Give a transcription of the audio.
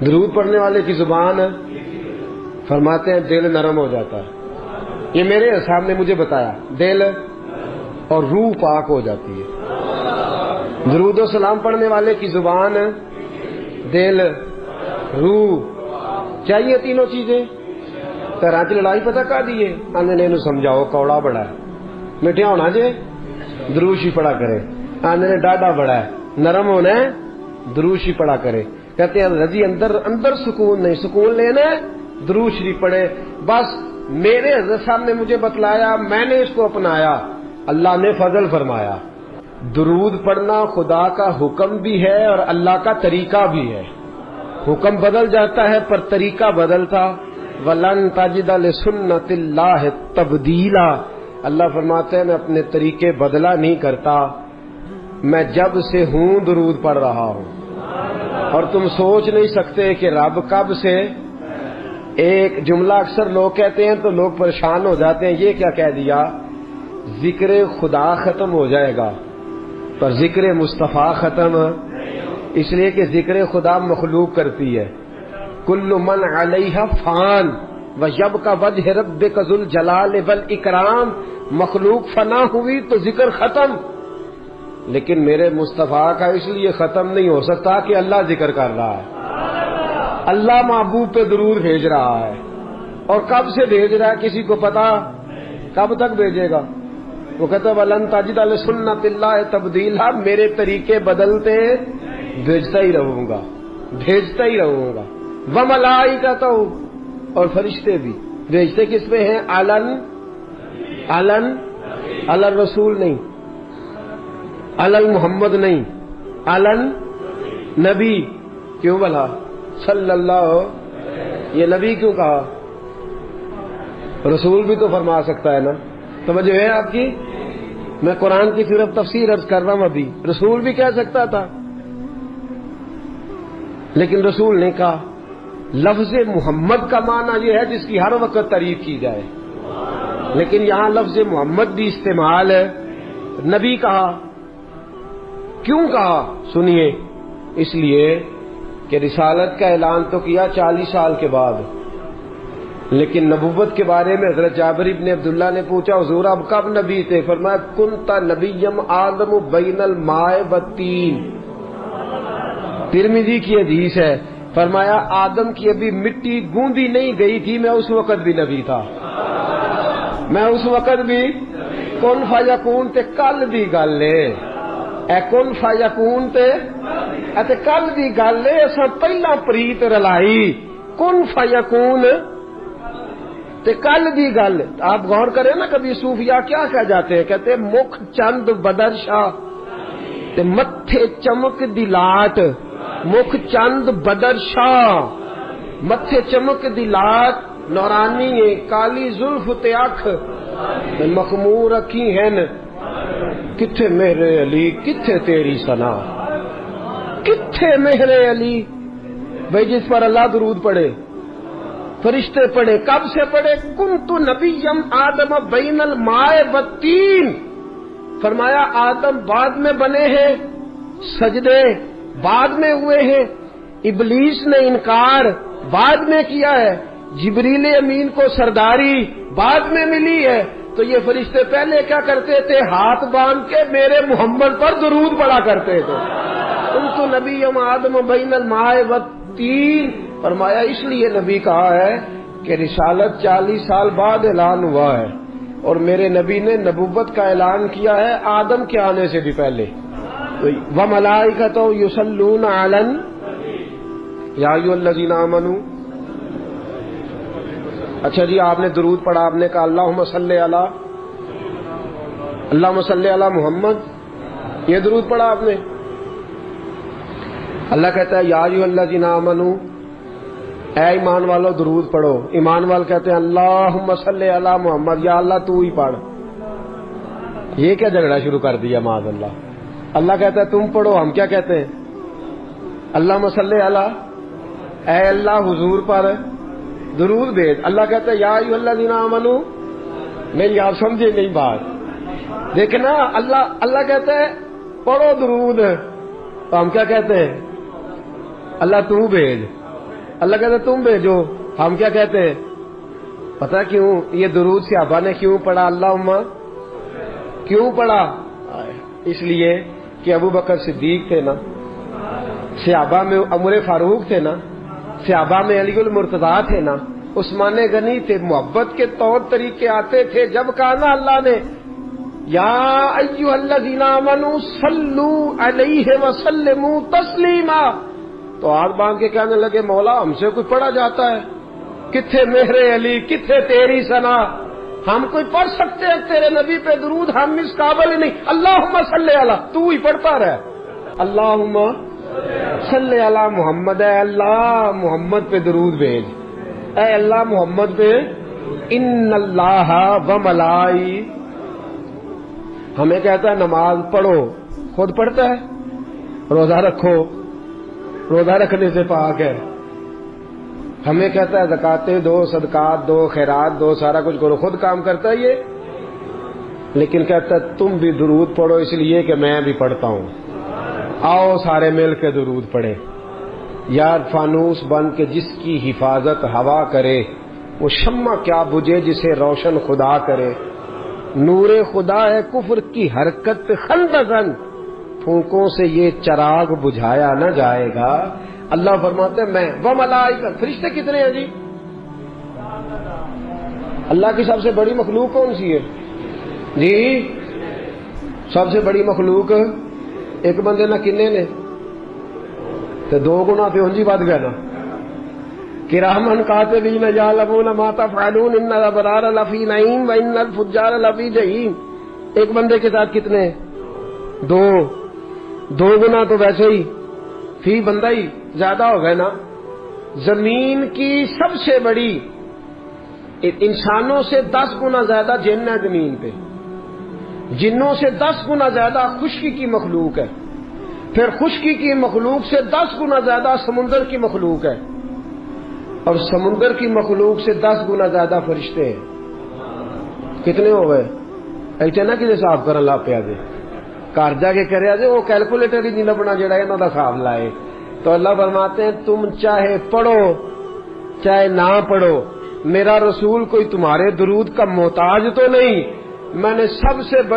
درود پڑھنے والے کی زبان فرماتے ہیں دل نرم ہو جاتا ہے. یہ میرے سامنے مجھے بتایا, دل اور روح پاک ہو جاتی ہے. درود و سلام پڑھنے والے کی زبان, دل, روح, چاہیے تینوں چیزیں. گھر چ لڑائی پتہ کا دیے آنے نے سمجھاؤ کوڑا بڑا ہے, میٹھیا ہونا جے دروشی پڑا کرے. آنے نے ڈاڈا بڑا ہے, نرم ہونا ہے دروشی پڑا کرے. کہتے ہیں رضی اندر سکون نہیں, سکون لینا ہے درود شریف پڑھے. بس میرے حضرت صاحب نے مجھے بتلایا, میں نے اس کو اپنایا, اللہ نے فضل فرمایا. درود پڑھنا خدا کا حکم بھی ہے اور اللہ کا طریقہ بھی ہے. حکم بدل جاتا ہے پر طریقہ بدلتا. وَلَن تَجِدَ لِسُنَّتِ اللَّهِ تَبْدِيلًا. اللہ فرماتے ہیں میں اپنے طریقے بدلا نہیں کرتا, میں جب سے ہوں درود پڑھ رہا ہوں. اور تم سوچ نہیں سکتے کہ رب کب سے. ایک جملہ اکثر لوگ کہتے ہیں تو لوگ پریشان ہو جاتے ہیں, یہ کیا کہہ دیا, ذکر خدا ختم ہو جائے گا پر ذکر مصطفیٰ ختم, اس لیے کہ ذکر خدا مخلوق کرتی ہے. کل من علیہ فان ویبقی وجہ ربک ذو الجلال والاکرام. مخلوق فنا ہوئی تو ذکر ختم, لیکن میرے مصطفیٰ کا اس لیے ختم نہیں ہو سکتا کہ اللہ ذکر کر رہا ہے. اللہ محبوب پہ درود بھیج رہا ہے, اور کب سے بھیج رہا ہے کسی کو پتا, کب تک بھیجے گا. وہ کہتا ہے وَلَن تَجِدَ لِسُنَّتِ اللَّهِ تَبْدِيلًا. میرے طریقے بدلتے بھیجتا ہی رہوں گا, بھیجتا ہی رہوں گا. وَمَلَائِكَتُهُ, اور فرشتے بھی بھیجتے کس پہ ہیں, علن الرسول نہیں, علن محمد نہیں, علن نبی. کیوں بلا صلی اللہ, یہ نبی کیوں کہا, رسول بھی تو فرما سکتا ہے نا. توجہ ہے آپ کی, میں قرآن کی صرف تفسیر عرض کر رہا ہوں. ابھی رسول بھی کہہ سکتا تھا لیکن رسول نے کہا. لفظ محمد کا معنی یہ ہے جس کی ہر وقت تعریف کی جائے, لیکن یہاں لفظ محمد بھی استعمال ہے. نبی کہا, کیوں کہا سنیے, اس لیے کہ رسالت کا اعلان تو کیا 40 سال کے بعد, لیکن نبوت کے بارے میں حضرت جابر ابن عبداللہ نے پوچھا حضور اب کب نبی تھے؟ فرمایا کنت نبیم آدم بین الماء والطین. ترمذی کی حدیث ہے, فرمایا آدم کی ابھی مٹی گوندی نہیں گئی تھی, میں اس وقت بھی نبی تھا. میں اس وقت بھی کن فیکون تے کل دی گل ہے, اے کن فیکون تے کل دی گل ہے. اساں پہلا پریت رلائی کن فیکون تے کل دی گل. آپ غور کریں نا, کبھی صوفیاء کیا کہہ جاتے ہیں, کہتے ہیں مکھ چند بدر شاہ تے متھے چمک دی لاٹ. مکھ چند بدر شاہ, متھے چمک دی لاٹ, نورانی ہے کالی زلف تے اکھ مخمور اکھی ہیں. کتھے میرے علی کتھے تیری ثنا, کتھے میرے علی. بھائی جس پر اللہ درود پڑھے, فرشتے پڑھے, کب سے پڑھے, کنت نبیم آدم بین الماء والطین. فرمایا آدم بعد میں بنے ہیں, سجدے بعد میں ہوئے ہیں, ابلیس نے انکار بعد میں کیا ہے, جبریل امین کو سرداری بعد میں ملی ہے. تو یہ فرشتے پہلے کیا کرتے تھے, ہاتھ باندھ کے میرے محمد پر درود پڑا کرتے تھے. کنت نبیم آدم بین الماء والطین. فرمایا اس لیے نبی کہا ہے کہ رسالت 40 سال بعد اعلان ہوا ہے, اور میرے نبی نے نبوت کا اعلان کیا ہے آدم کے آنے سے بھی پہلے. وَمَلَائِكَتُهُ يُصَلُّونَ عَلَى يَا أَيُّهَا الَّذِينَ آمَنُوا. اچھا جی, آپ نے درود پڑھا, آپ نے کہا اللہم صلی علی محمد, یہ درود پڑھا آپ نے. اللہ کہتا ہے یا ایھا الذین آمنوا, اے ایمان والو درود پڑھو. ایمان وال کہتے ہیں اللہم صلی علی محمد, یا اللہ تو ہی پڑھ. یہ کیا جھگڑا شروع کر دیا معاذ اللہ. اللہ کہتا ہے تم پڑھو, ہم کیا کہتے ہیں اللہم صلی علی, اے اللہ حضور پر درود بھیج. اللہ کہتا ہے یا ایھا الذین آمنوا. نہیں آپ سمجھے نہیں بات, دیکھنا اللہ کہتا ہے پڑھو درود, تو ہم کیا کہتے ہیں اللہ تو بھیج. اللہ کہتا تم بھیجو. ہم کیا کہتے ہیں پتا کیوں؟ یہ درود صحابہ نے کیوں پڑھا؟ اللہم کیوں پڑھا؟ اس لیے کہ ابو بکر صدیق تھے نا، صحابہ میں عمر فاروق تھے نا، صحابہ میں علی المرتضیٰ تھے نا، عثمان غنی تھے. محبت کے طور طریقے آتے تھے. جب کہا نا اللہ نے یا ایھا الذین آمنوا صلوا علیہ وسلموا تسلیما، تو ہاتھ باندھ کے کہنے لگے مولا ہم سے کوئی پڑھا جاتا ہے؟ کتھے مہر علی، کتھے تیری ثنا؟ ہم کوئی پڑھ سکتے ہیں تیرے نبی پہ درود؟ ہم اس قابل ہی نہیں. اللہم صلی علی، تو ہی پڑھتا رہ. اللہم صلی علی محمد، اے اللہ محمد پہ درود بھیج، اے اللہ محمد پہ. ان اللہ و ملائی، ہمیں کہتا ہے نماز پڑھو، خود پڑھتا ہے. روزہ رکھو، روزہ رکھنے سے پاک ہے. ہمیں کہتا ہے زکاتیں دو، صدقات دو، خیرات دو، سارا کچھ کرو، خود کام کرتا ہے یہ. لیکن کہتا ہے تم بھی درود پڑھو اس لیے کہ میں بھی پڑھتا ہوں. آؤ سارے مل کے درود پڑھے. یار فانوس بن کے جس کی حفاظت ہوا کرے، وہ شمع کیا بجھے جسے روشن خدا کرے. نور خدا ہے کفر کی حرکت خندزن، پھونکوں سے یہ چراغ بجھایا نہ جائے گا. اللہ فرماتے ہیں میں وہ ملائکہ. فرشتے کتنے ہیں جی؟ اللہ کی سب سے بڑی مخلوق کون سی ہے جی؟ سب سے بڑی مخلوق ایک بندے نہ کنے نے تو دو گنا پہ ہنجی بات گئے نا. کرامن کاتبین یعلمون ما تفعلون ان الابرار لفی نعیم وان الفجار لفی جحیم. ایک بندے کے ساتھ کتنے؟ دو گنا تو ویسے ہی فی بندہ ہی زیادہ ہو گئے نا. زمین کی سب سے بڑی، انسانوں سے 10 گنا زیادہ جن ہے زمین پہ، جنوں سے 10 گنا زیادہ خشکی کی مخلوق ہے، پھر خشکی کی مخلوق سے 10 گنا زیادہ سمندر کی مخلوق ہے، اور سمندر کی مخلوق سے 10 گنا زیادہ فرشتے ہیں. کتنے ہو گئے؟ ایسے نہ کسی صاحب کر اللہ پیا دے گھر جا کے کرے آجے وہ کیلکولیٹر ہی نہیں لبنا جڑا انہوں کا خواب لائے. تو اللہ فرماتے ہیں تم چاہے پڑھو چاہے نہ پڑھو، میرا رسول کوئی تمہارے درود کا محتاج تو نہیں. میں نے سب سے بڑی